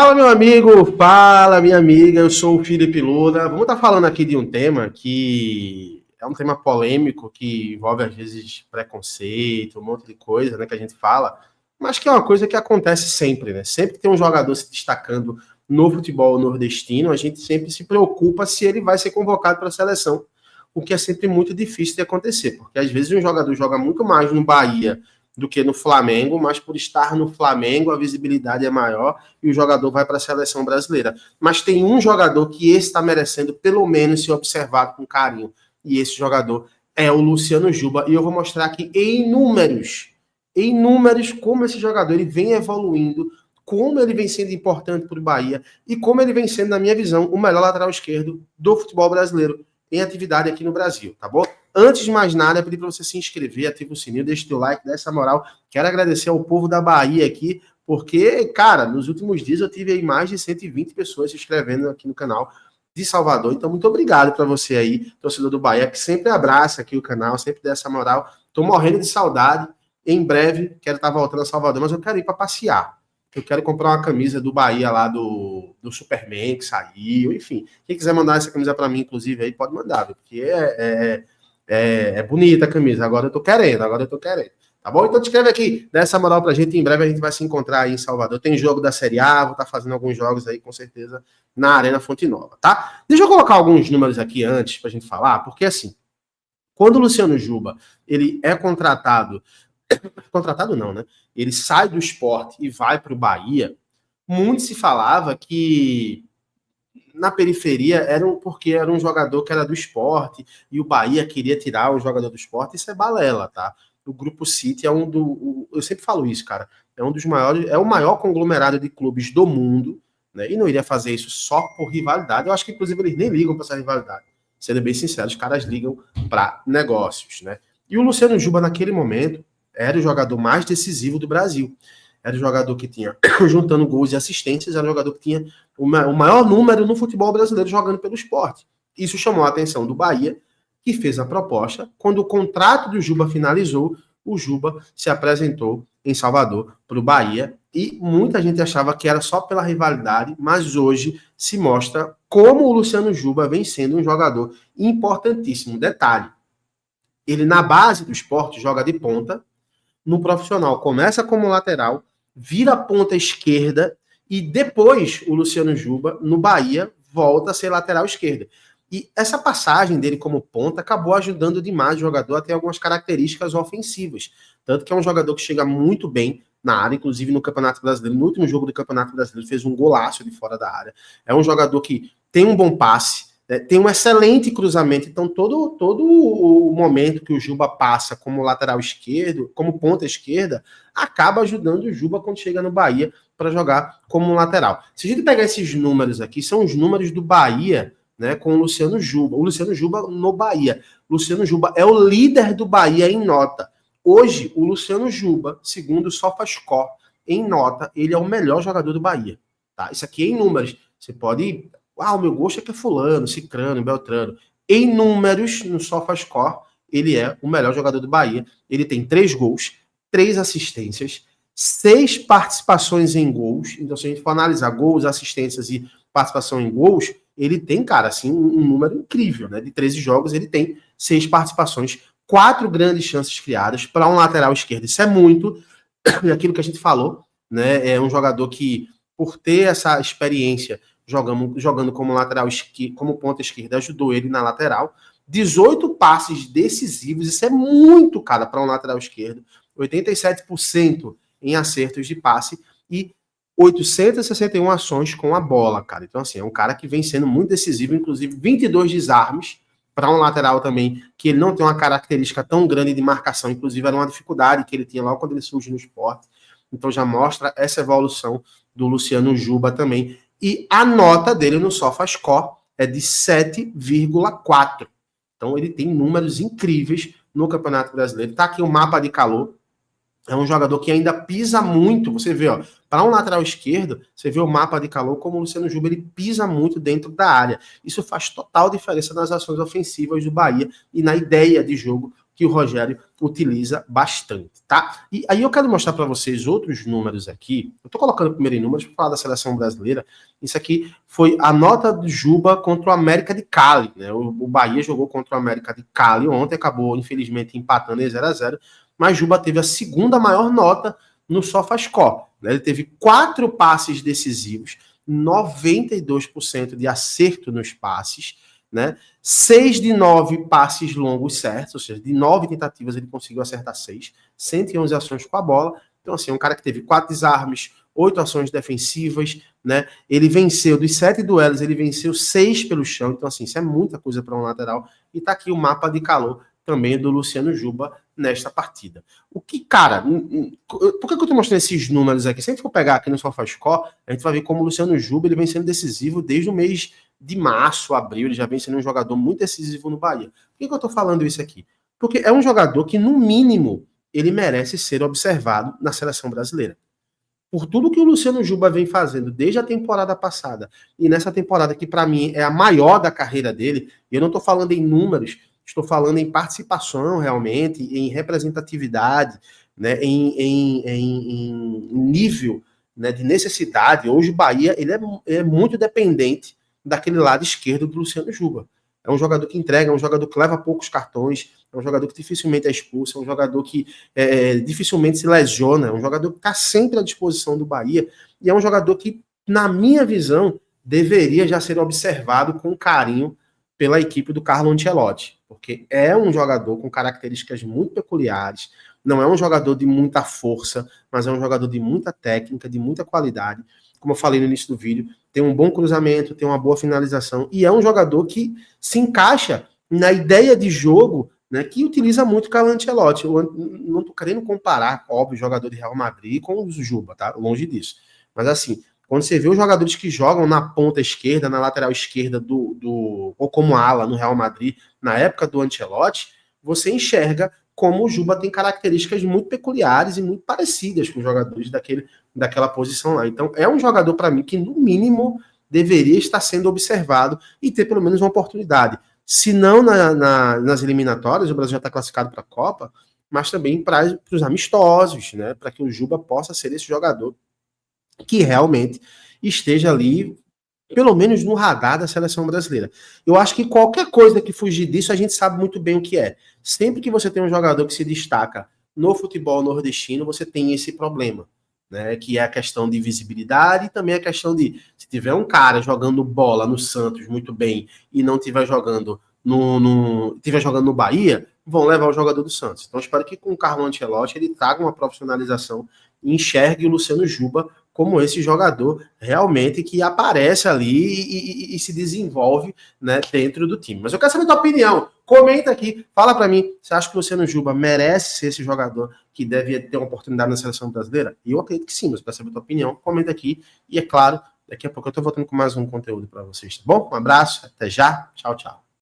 Fala, meu amigo, fala, minha amiga, eu sou o Felipe Luna. Vamos estar falando aqui de um tema que é um tema polêmico, que envolve, às vezes, preconceito, um monte de coisa, né, que a gente fala, mas que é uma coisa que acontece sempre, né? Sempre que tem um jogador se destacando no futebol nordestino, a gente sempre se preocupa se ele vai ser convocado para a seleção, o que é sempre muito difícil de acontecer, porque às vezes um jogador joga muito mais no Bahia do que no Flamengo, mas por estar no Flamengo a visibilidade é maior e o jogador vai para a seleção brasileira. Mas tem um jogador que esse está merecendo pelo menos ser observado com carinho, e esse jogador é o Luciano Juba, e eu vou mostrar aqui em números como esse jogador ele vem evoluindo, como ele vem sendo importante para o Bahia e como ele vem sendo, na minha visão, o melhor lateral esquerdo do futebol brasileiro em atividade aqui no Brasil, tá bom? Antes de mais nada, pedir para você se inscrever, ativa o sininho, deixa o teu like, dá essa moral. Quero agradecer ao povo da Bahia aqui, porque, cara, nos últimos dias eu tive aí mais de 120 pessoas se inscrevendo aqui no canal de Salvador. Então, muito obrigado para você aí, torcedor do Bahia, que sempre abraça aqui o canal, sempre dá essa moral. Tô morrendo de saudade. Em breve, quero estar voltando a Salvador, mas eu quero ir para passear. Eu quero comprar uma camisa do Bahia lá do Superman que saiu, enfim. Quem quiser mandar essa camisa para mim, inclusive, aí pode mandar, porque é bonita a camisa. Agora eu tô querendo. Tá bom? Então te escreve aqui, dá essa moral pra gente. Em breve a gente vai se encontrar aí em Salvador. Tem jogo da Série A, vou estar fazendo alguns jogos aí, com certeza, na Arena Fonte Nova, tá? Deixa eu colocar alguns números aqui antes pra gente falar, porque assim, quando o Luciano Juba, ele é contratado não, né? Ele sai do Sport e vai pro Bahia, muito se falava que na periferia porque era um jogador que era do Sport e o Bahia queria tirar o jogador do Sport. Isso é balela, tá? O Grupo City é eu sempre falo isso, cara, é um dos maiores, é o maior conglomerado de clubes do mundo, né? E não iria fazer isso só por rivalidade. Eu acho que inclusive eles nem ligam para essa rivalidade. Sendo bem sincero, os caras ligam para negócios, né? E o Luciano Juba naquele momento era o jogador mais decisivo do Brasil. Era o jogador que tinha, juntando gols e assistências, era o jogador que tinha o maior número no futebol brasileiro jogando pelo esporte. Isso chamou a atenção do Bahia, que fez a proposta. Quando o contrato do Juba finalizou, o Juba se apresentou em Salvador para o Bahia, e muita gente achava que era só pela rivalidade, mas hoje se mostra como o Luciano Juba vem sendo um jogador importantíssimo. Detalhe, ele na base do esporte joga de ponta, no profissional começa como lateral, vira ponta esquerda e depois o Luciano Juba, no Bahia, volta a ser lateral esquerda. E essa passagem dele como ponta acabou ajudando demais o jogador a ter algumas características ofensivas. Tanto que é um jogador que chega muito bem na área, inclusive no Campeonato Brasileiro. No último jogo do Campeonato Brasileiro fez um golaço de fora da área. É um jogador que tem um bom passe, tem um excelente cruzamento. Então todo o momento que o Juba passa como lateral esquerdo, como ponta esquerda, acaba ajudando o Juba quando chega no Bahia para jogar como lateral. Se a gente pegar esses números aqui, são os números do Bahia, né, com o Luciano Juba. O Luciano Juba no Bahia. O Luciano Juba é o líder do Bahia em nota. Hoje, o Luciano Juba, segundo o SofaScore, em nota, ele é o melhor jogador do Bahia. Tá? Isso aqui é em números. Você pode... o meu gosto é que é fulano, cicrano, beltrano. Em números, no SofaScore, ele é o melhor jogador do Bahia. Ele tem 3 gols, 3 assistências, 6 participações em gols. Então, se a gente for analisar gols, assistências e participação em gols, ele tem, cara, assim, um número incrível, né? De 13 jogos, ele tem 6 participações, 4 grandes chances criadas para um lateral esquerdo. Isso é muito. E aquilo que a gente falou, né? É um jogador que, por ter essa experiência jogando como lateral esquerdo, como ponta esquerda, ajudou ele na lateral. 18 passes decisivos, isso é muito, cara, para um lateral esquerdo. 87% em acertos de passe e 861 ações com a bola, cara. Então, assim, é um cara que vem sendo muito decisivo, inclusive 22 desarmes para um lateral também, que ele não tem uma característica tão grande de marcação, inclusive era uma dificuldade que ele tinha logo quando ele surge no esporte. Então já mostra essa evolução do Luciano Juba também. E a nota dele no SofaScore é de 7,4. Então ele tem números incríveis no Campeonato Brasileiro. Tá aqui o mapa de calor. É um jogador que ainda pisa muito. Você vê, ó, para um lateral esquerdo, você vê o mapa de calor, como o Luciano Juba, ele pisa muito dentro da área. Isso faz total diferença nas ações ofensivas do Bahia e na ideia de jogo que o Rogério utiliza bastante, tá? E aí eu quero mostrar para vocês outros números aqui. Eu tô colocando primeiro em números para falar da seleção brasileira. Isso aqui foi a nota do Juba contra o América de Cali, né? O Bahia jogou contra o América de Cali ontem, acabou infelizmente empatando em 0-0, mas Juba teve a segunda maior nota no SofaScore, né? Ele teve 4 passes decisivos, 92% de acerto nos passes, né? 6 de 9 passes longos certos, ou seja, de 9 tentativas ele conseguiu acertar 6, 111 ações com a bola. Então, assim, um cara que teve 4 desarmes, 8 ações defensivas, né? Ele venceu, dos 7 duelos, ele venceu 6 pelo chão. Então, assim, isso é muita coisa para um lateral. E tá aqui o mapa de calor também do Luciano Juba nesta partida. O que, cara, por que eu tô mostrando esses números aqui? Se a gente for pegar aqui no SofaScore, a gente vai ver como o Luciano Juba ele vem sendo decisivo desde o mês de março, abril, ele já vem sendo um jogador muito decisivo no Bahia. Por que eu tô falando isso aqui? Porque é um jogador que, no mínimo, ele merece ser observado na seleção brasileira. Por tudo que o Luciano Juba vem fazendo desde a temporada passada, e nessa temporada que para mim é a maior da carreira dele, e eu não estou falando em números, estou falando em participação realmente, em representatividade, né, em nível, né, de necessidade. Hoje o Bahia ele é muito dependente daquele lado esquerdo do Luciano Juba. É um jogador que entrega, é um jogador que leva poucos cartões, é um jogador que dificilmente é expulso, é um jogador que dificilmente se lesiona, é um jogador que está sempre à disposição do Bahia, e é um jogador que, na minha visão, deveria já ser observado com carinho pela equipe do Carlo Ancelotti, porque é um jogador com características muito peculiares, não é um jogador de muita força, mas é um jogador de muita técnica, de muita qualidade. Como eu falei no início do vídeo, tem um bom cruzamento, tem uma boa finalização, e é um jogador que se encaixa na ideia de jogo, né, que utiliza muito o Carlo Ancelotti. Eu não estou querendo comparar, óbvio, o jogador de Real Madrid com o Juba, tá? Longe disso. Mas assim, quando você vê os jogadores que jogam na ponta esquerda, na lateral esquerda ou como ala no Real Madrid, na época do Ancelotti, você enxerga como o Juba tem características muito peculiares e muito parecidas com os jogadores daquela posição lá. Então, é um jogador, para mim, que, no mínimo, deveria estar sendo observado e ter pelo menos uma oportunidade. Se não nas eliminatórias, o Brasil já está classificado para a Copa, mas também para os amistosos, né? Para que o Juba possa ser esse jogador que realmente esteja ali, pelo menos no radar da seleção brasileira. Eu acho que qualquer coisa que fugir disso, a gente sabe muito bem o que é. Sempre que você tem um jogador que se destaca no futebol nordestino, você tem esse problema, né? Que é a questão de visibilidade e também a questão de, se tiver um cara jogando bola no Santos muito bem e não estiver jogando tiver jogando no Bahia, vão levar o jogador do Santos. Então, espero que com o Carlo Ancelotti ele traga uma profissionalização e enxergue o Luciano Juba como esse jogador realmente que aparece ali e se desenvolve, né, dentro do time. Mas eu quero saber a tua opinião. Comenta aqui, fala para mim, você acha que o Luciano Juba merece ser esse jogador que deve ter uma oportunidade na seleção brasileira? E eu acredito que sim, mas para saber a tua opinião, comenta aqui. E é claro, daqui a pouco eu tô voltando com mais um conteúdo para vocês, tá bom? Um abraço, até já, tchau, tchau.